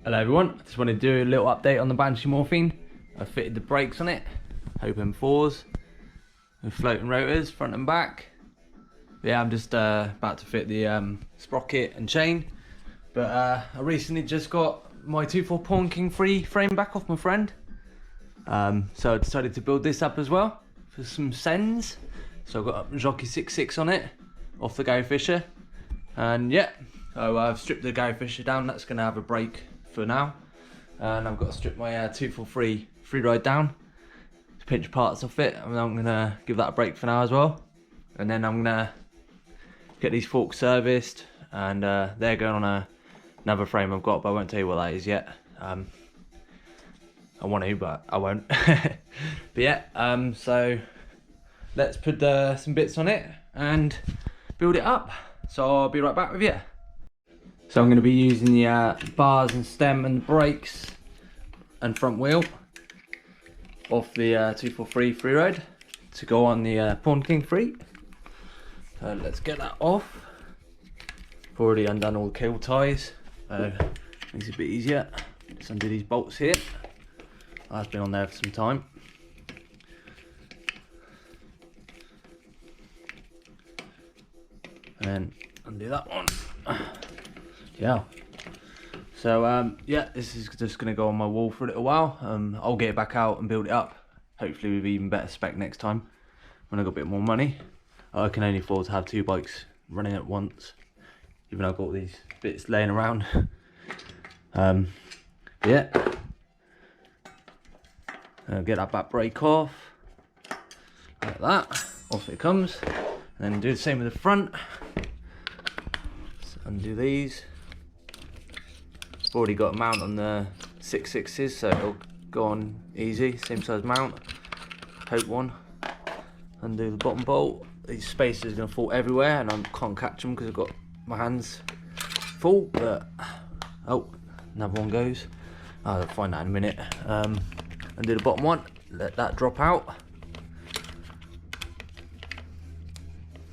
Hello everyone, just wanted to do a little update on the Banshee Morphine. I fitted the brakes on it, Open 4s with floating rotors front and back. Yeah, I'm just about to fit the sprocket and chain, but I recently just got my 2.4 Pornking free frame back off my friend, so I decided to build this up as well for some sends. So I've got a Jockey 6.6 on it off the Gary Fisher, and yeah, so I've stripped the Gary Fisher down. That's going to have a brake for now, and I've got to strip my 243 Freeride down to pinch parts off it, and I'm going to give that a brake for now as well. And then I'm going to get these forks serviced, and they're going on another frame I've got, but I won't tell you what that is yet. I want to, but I won't. But yeah, so let's put some bits on it and build it up. So I'll be right back with you. So I'm going to be using the bars and stem and brakes and front wheel off the 243 Freeride to go on the Pornking free. So let's get that off. I've already undone all the cable ties, so makes it a bit easier. Just undo these bolts here. That's been on there for some time. And then undo that one. Yeah. So yeah, this is just going to go on my wall for a little while. I'll get it back out and build it up, hopefully with even better spec next time when I got a bit more money. I can only afford to have two bikes running at once, even though I've got these bits laying around. Yeah, get that back brake off like that, off it comes, and then do the same with the front. So undo these. I've already got a mount on the 6.6s, so it'll go on easy, same size mount. Hope one. Undo the bottom bolt. These spacers are going to fall everywhere, and I can't catch them because I've got my hands full. But oh, another one goes. I'll find that in a minute. Undo the bottom one, let that drop out.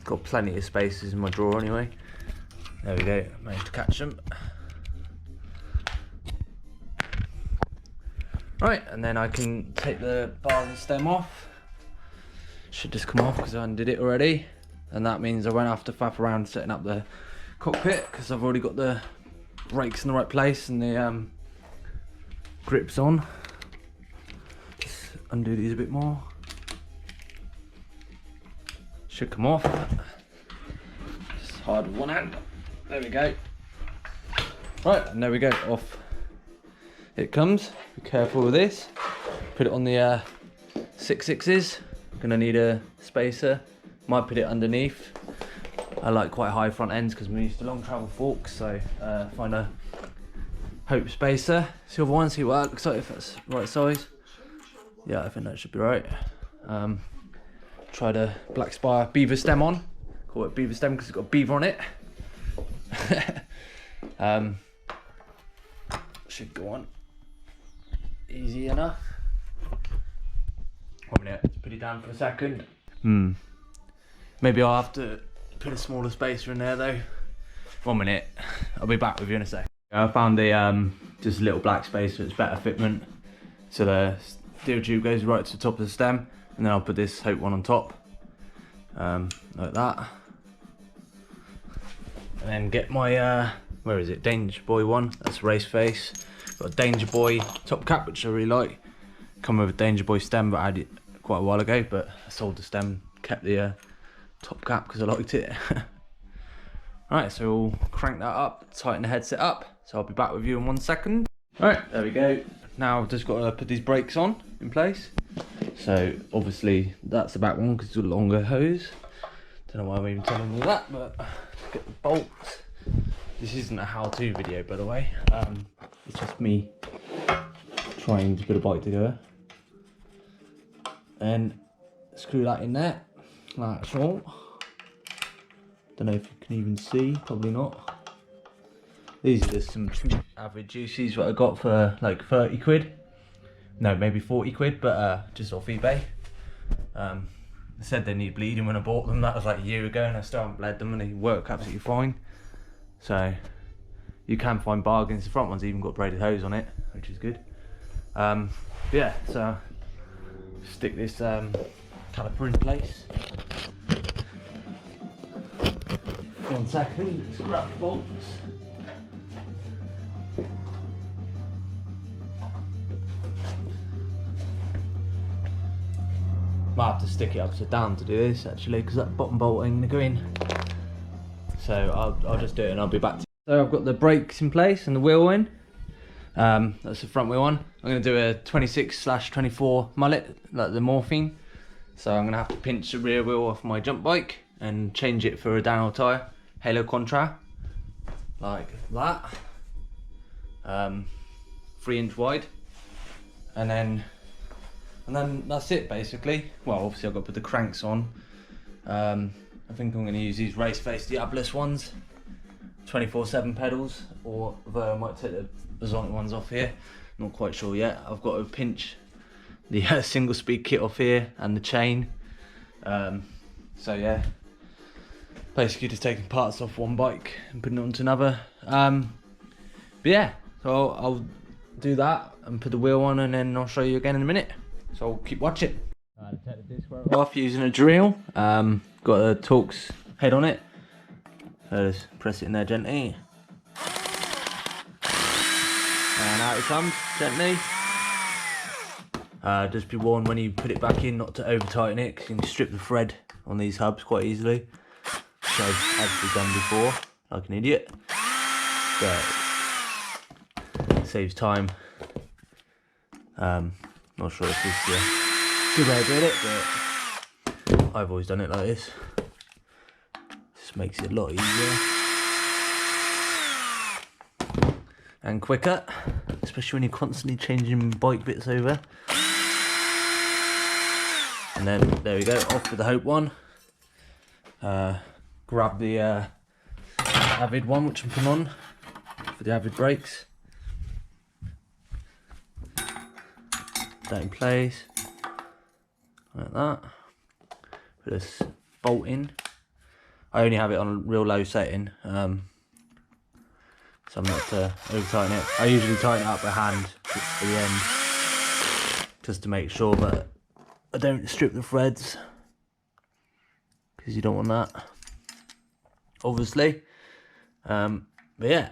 Got plenty of spaces in my drawer anyway. There we go, managed to catch them. Right, and then I can take the bar and stem off. Should just come off because I undid it already, and that means I won't have to faff around setting up the cockpit because I've already got the brakes in the right place and the grips on. Just undo these a bit more. Should come off. Just hard with one hand. There we go. Right, and there we go, off it comes. Be careful with this. Put it on the 6.6s. Gonna need a spacer. Might put it underneath. I like quite high front ends because I'm used to long travel forks, so find a Hope spacer. Silver one, see what that looks like, if that's the right size. Yeah, I think that should be right. Try the Black Spire beaver stem on. Call it beaver stem because it's got a beaver on it. Should go on easy enough. 1 minute, let's put it down for a second. Maybe I'll have to put a smaller spacer in there though. 1 minute, I'll be back with you in a sec. I found a just a little black spacer, it's better fitment. So the steel tube goes right to the top of the stem, and then I'll put this Hope one on top, like that. And then get my where is it? Danger Boy one. That's race face. Got a Danger Boy top cap, which I really like. Come with a Danger Boy stem, but I had it quite a while ago. But I sold the stem, kept the top cap because I liked it. Right, so we'll crank that up, tighten the headset up. So I'll be back with you in 1 second. Right, there we go. Now I've just got to put these brakes on in place. So obviously that's the back one because it's a longer hose. Don't know why I'm even telling you that, but get the bolts. This isn't a how-to video, by the way. It's just me trying to put a bike together. And screw that in there. That's all. Don't know if you can even see, probably not. These are just some average juices that I got for like 30 quid. No, maybe 40 quid, but just off eBay. They said they need bleeding when I bought them. That was like a year ago, and I still haven't bled them, and they work absolutely fine. So you can find bargains. The front one's even got braided hose on it, which is good. Yeah, so stick this caliper in place. 1 second, let's grab the bolts. Might have to stick it upside down to do this actually, because that bottom bolt ain't gonna go in. So I'll just do it and I'll be back to you. So I've got the brakes in place and the wheel in. That's the front wheel one. I'm going to do a 26/24 mullet, like the morphine. So I'm going to have to pinch the rear wheel off my jump bike and change it for a downhill tyre, Halo Contra, like that. 3-inch wide, and then that's it basically. Well, obviously I've got to put the cranks on. I think I'm going to use these Race Face Diablos ones, 24/7 pedals, or though I might take the Sonic ones off here, not quite sure yet. I've got to pinch the single speed kit off here and the chain. So yeah, basically just taking parts off one bike and putting it onto another. But yeah, so I'll do that and put the wheel on, and then I'll show you again in a minute. So I'll keep watching. Take the disc off using a drill. Got a Torx head on it. So just press it in there gently. And out it comes, gently. Just be warned when you put it back in not to over tighten it, because you can strip the thread on these hubs quite easily. So I've actually done before, like an idiot. But it saves time. Not sure if this is a good way of doing it, but I've always done it like this. Just makes it a lot easier and quicker, especially when you're constantly changing bike bits over. And then there we go, off with the Hope one. Grab the Avid one, which I'm putting on for the Avid brakes. That in place, like that. Put this bolt in. I only have it on a real low setting, so I'm not to over tighten it. I usually tighten it up by hand at the end, just to make sure that I don't strip the threads, because you don't want that, obviously. But yeah.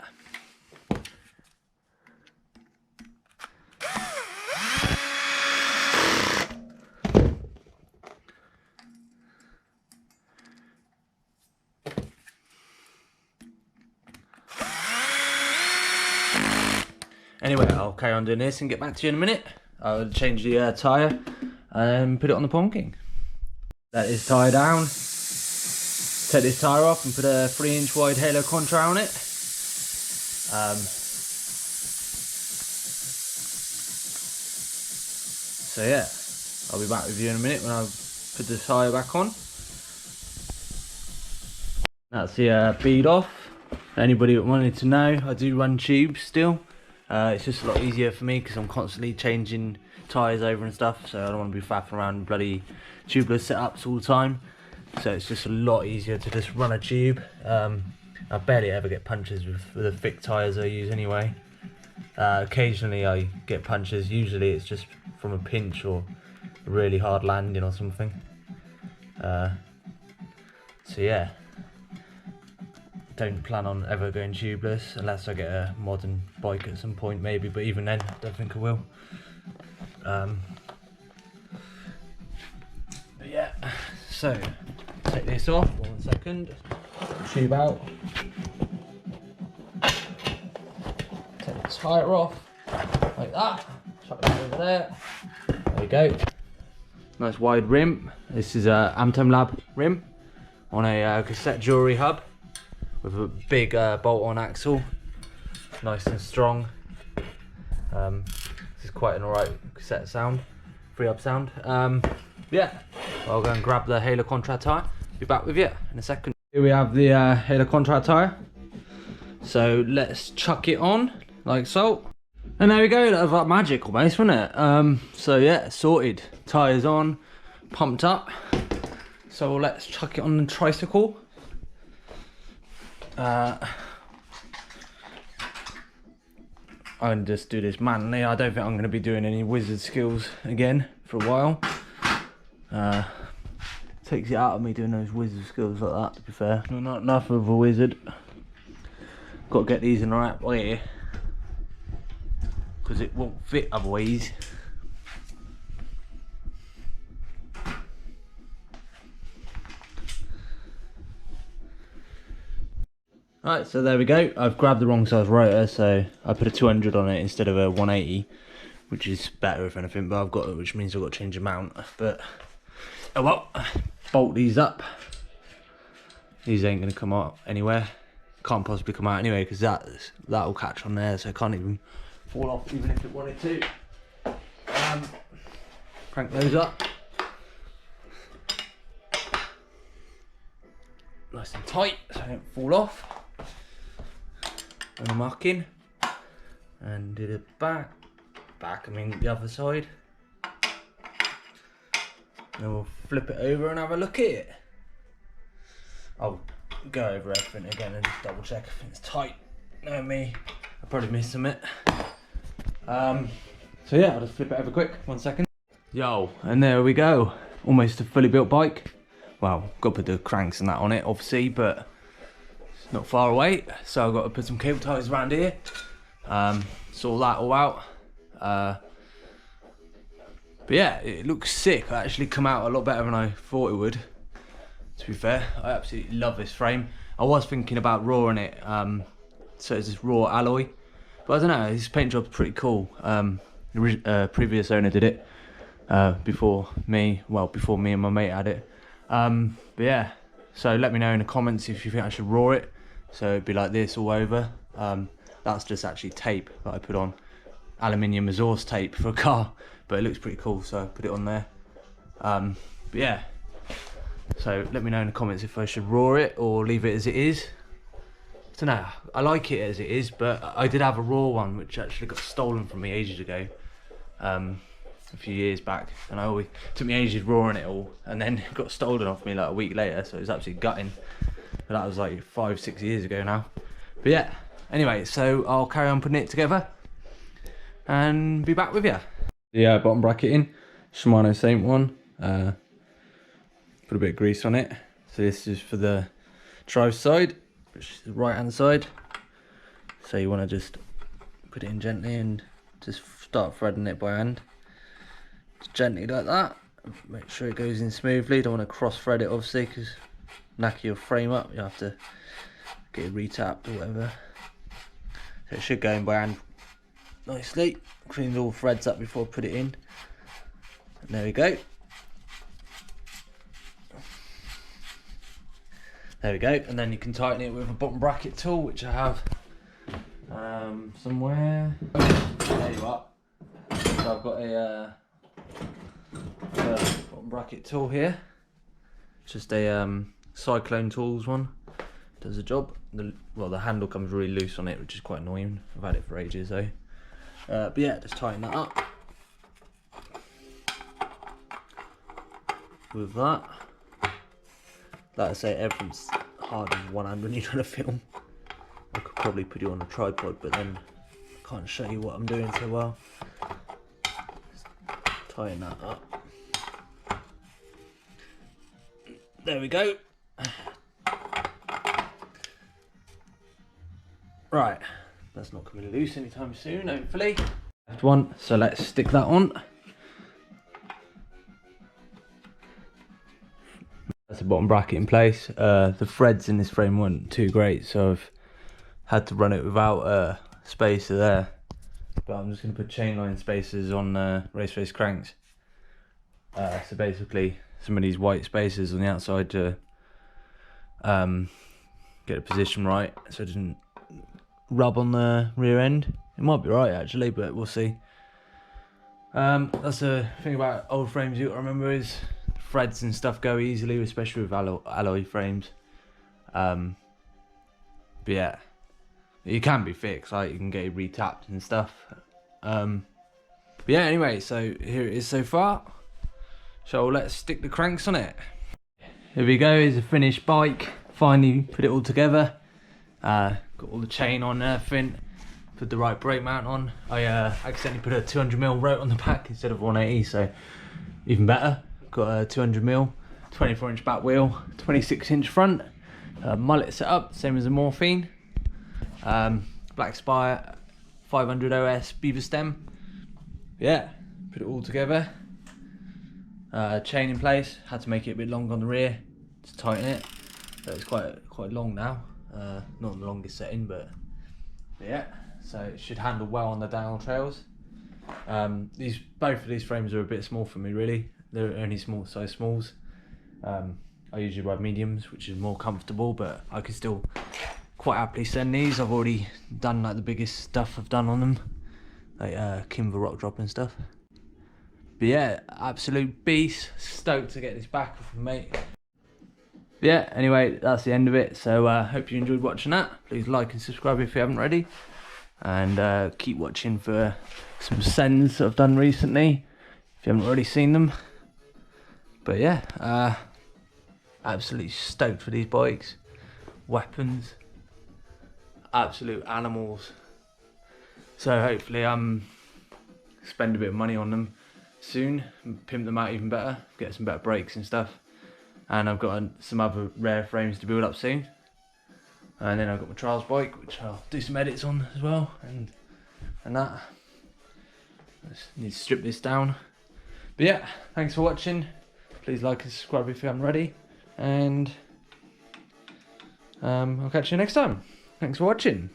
Anyway, I'll carry on doing this and get back to you in a minute. I'll change the tyre and put it on the Pornking. Let this tyre down. Take this tyre off and put a 3-inch wide Halo Contra on it. So yeah, I'll be back with you in a minute when I put the tyre back on. That's the bead off. Anybody that wanted to know, I do run tubes still. It's just a lot easier for me because I'm constantly changing tyres over and stuff, so I don't want to be faffing around bloody tubeless setups all the time. So it's just a lot easier to just run a tube. I barely ever get punches with the thick tyres I use anyway. Occasionally I get punches, usually it's just from a pinch or a really hard landing or something. So yeah. Don't plan on ever going tubeless unless I get a modern bike at some point maybe, but even then I don't think I will. But yeah, so take this off, 1 second, tube out, take the tyre off like that, chuck it over there, there we go. Nice wide rim. This is a Amtom Lab rim on a cassette jewellery hub with a big bolt-on axle, nice and strong. This is quite an alright cassette sound, free-up sound. Yeah, I'll go and grab the Halo Contra tyre, be back with you in a second. Here we have the Halo Contra tyre, so let's chuck it on, like so. And there we go, that was like magic almost, wasn't it? So yeah, sorted, tyres on, pumped up. So let's chuck it on the tricycle. I'm gonna just do this manually. I don't think I'm gonna be doing any wizard skills again for a while. Takes it out of me doing those wizard skills like that, to be fair. I'm not enough of a wizard. Got to get these in the right way, because it won't fit otherwise. Right, so there we go. I've grabbed the wrong size rotor, so I put a 200 on it instead of a 180, which is better if anything, but which means I've got to change the mount. But oh well, bolt these up. These ain't gonna come out anywhere. Can't possibly come out anyway, because that'll catch on there, so it can't even fall off even if it wanted to. Crank those up. Nice and tight, so they don't fall off. I'm marking. And do the back, I mean the other side. Then we'll flip it over and have a look at it. I'll go over everything again and just double check if it's tight. Know me, I probably missed some it. So yeah, I'll just flip it over quick, 1 second. Yo, and there we go. Almost a fully built bike. Well, got to put the cranks and that on it, obviously, but it's not far away. So I've got to put some cable ties around here. Sort that all out. But yeah, it looks sick. It actually come out a lot better than I thought it would, to be fair. I absolutely love this frame. I was thinking about rawing it, so it's this raw alloy. But I don't know, this paint job's pretty cool. The previous owner did it before me and my mate had it. But yeah, so let me know in the comments if you think I should raw it. So it'd be like this all over. That's just actually tape that I put on. Aluminium exhaust tape for a car. But it looks pretty cool, so I put it on there. But yeah, so let me know in the comments if I should raw it or leave it as it is. I don't know, I like it as it is, but I did have a raw one which actually got stolen from me ages ago. A few years back, and it took me ages rawing it all, and then it got stolen off me like a week later, so it was absolutely gutting. But that was like 5-6 years ago now. But yeah, anyway, so I'll carry on putting it together and be back with you. Yeah, bottom bracket in, Shimano same one. Put a bit of grease on it. So this is for the drive side, which is the right hand side. So you want to just put it in gently and just start threading it by hand. Just gently like that. Make sure it goes in smoothly. Don't want to cross thread it obviously, because knacker your frame up. You have to get it retapped or whatever. So it should go in by hand nicely. Clean all the threads up before I put it in. And there we go. There we go. And then you can tighten it with a bottom bracket tool, which I have somewhere. There you are. So I've got a bottom bracket tool here. Just a Cyclone Tools one. Does the job. The handle comes really loose on it, which is quite annoying. I've had it for ages though. But yeah, just tighten that up with that. Like I say, everything's hard in one hand when you're trying to film. I could probably put you on a tripod, but then I can't show you what I'm doing so well. Just tighten that up. There we go. Right, that's not coming loose anytime soon, hopefully. Left one, so let's stick that on. That's the bottom bracket in place. The threads in this frame weren't too great, so I've had to run it without a spacer there. But I'm just going to put chainline spacers on race face cranks. So basically, some of these white spacers on the outside to get the position right, so it doesn't rub on the rear end. It might be right actually, but we'll see. That's the thing about old frames you got to remember is threads and stuff go easily, especially with alloy frames. But yeah, it can be fixed, like you can get it retapped and stuff. But yeah, anyway, so here it is so far. So let's stick the cranks on it. Here we go, here's a finished bike. Finally put it all together. Got all the chain on and everything. put the right brake mount on. I accidentally put a 200mm rotor on the back instead of 180, so even better. Got a 200mm, 24-inch back wheel, 26-inch front, mullet setup, same as the Morphine. Black Spire 500 OS beaver stem. Yeah, put it all together. Chain in place. Had to make it a bit long on the rear to tighten it. So it's quite long now. Not the longest setting, but yeah. So it should handle well on the downhill trails. Both of these frames are a bit small for me, really. They're only small size smalls. I usually ride mediums, which is more comfortable, but I can still quite happily send these. I've already done like the biggest stuff I've done on them, like Kimber rock drop and stuff. But yeah, absolute beast. Stoked to get this back off my mate. But yeah, anyway, that's the end of it. So hope you enjoyed watching that. Please like and subscribe if you haven't already, and keep watching for some sends that I've done recently if you haven't already seen them. But yeah, absolutely stoked for these bikes. Weapons, absolute animals. So hopefully spend a bit of money on them soon and pimp them out even better, get some better brakes and stuff. And I've got some other rare frames to build up soon. And then I've got my trials bike, which I'll do some edits on as well, and that. Just need to strip this down. But yeah, thanks for watching. Please like and subscribe if you haven't already, and I'll catch you next time. Thanks for watching.